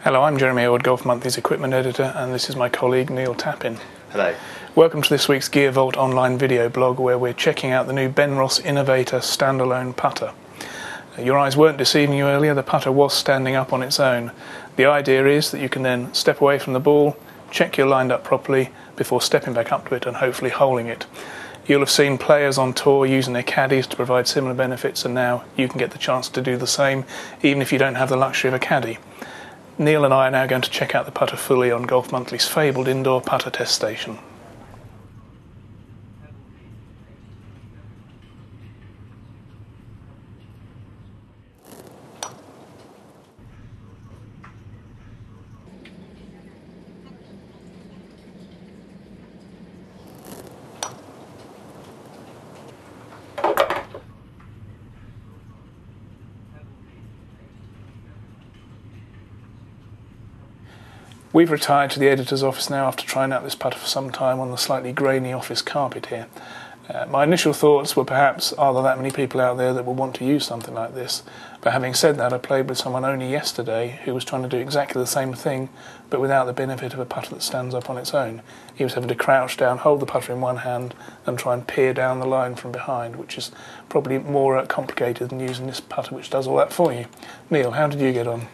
Hello, I'm Jeremy Howard, Golf Monthly's equipment editor, and this is my colleague Neil Tappin. Hello. Welcome to this week's Gear Vault online video blog, where we're checking out the new Benross Innovator Standalone putter. Your eyes weren't deceiving you earlier, the putter was standing up on its own. The idea is that you can then step away from the ball, check you're lined up properly before stepping back up to it and hopefully holing it. You'll have seen players on tour using their caddies to provide similar benefits, and now you can get the chance to do the same, even if you don't have the luxury of a caddy. Neil and I are now going to check out the putter fully on Golf Monthly's fabled indoor putter test station. We've retired to the editor's office now after trying out this putter for some time on the slightly grainy office carpet here. My initial thoughts were perhaps, are there that many people out there that will want to use something like this? But having said that, I played with someone only yesterday who was trying to do exactly the same thing, but without the benefit of a putter that stands up on its own. He was having to crouch down, hold the putter in one hand, and try and peer down the line from behind, which is probably more complicated than using this putter, which does all that for you. Neil, how did you get on?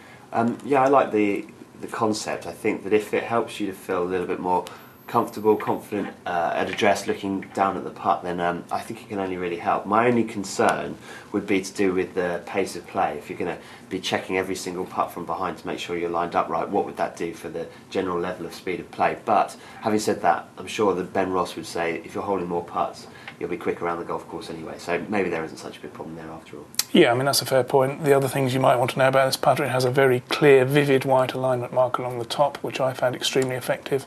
Yeah, I like the concept. I think that if it helps you to feel a little bit more comfortable, confident at address looking down at the putt, then I think it can only really help. My only concern would be to do with the pace of play. If you're going to be checking every single putt from behind to make sure you're lined up right, what would that do for the general level of speed of play? But having said that, I'm sure that Benross would say if you're holding more putts, you'll be quicker around the golf course anyway, so maybe there isn't such a big problem there after all. Yeah, I mean, that's a fair point. The other things you might want to know about this putter, it has a very clear, vivid white alignment mark along the top, which I found extremely effective.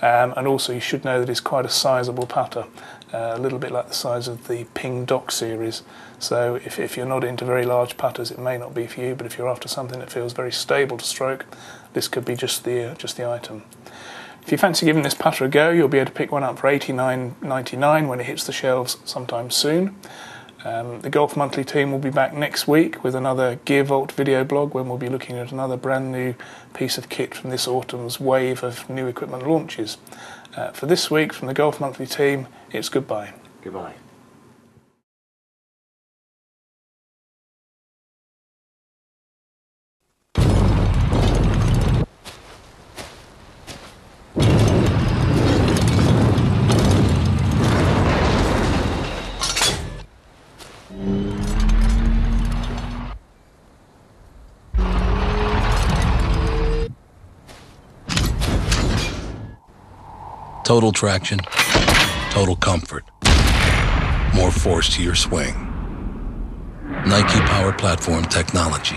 And also you should know that it's quite a sizable putter, a little bit like the size of the Ping Dock series. So if you're not into very large putters, it may not be for you, but if you're after something that feels very stable to stroke, this could be just the item. If you fancy giving this putter a go, you'll be able to pick one up for $89.99 when it hits the shelves sometime soon. The Golf Monthly team will be back next week with another Gear Vault video blog, when we'll be looking at another brand new piece of kit from this autumn's wave of new equipment launches. For this week, from the Golf Monthly team, it's goodbye. Goodbye. Total traction, total comfort, more force to your swing. Nike Power Platform technology.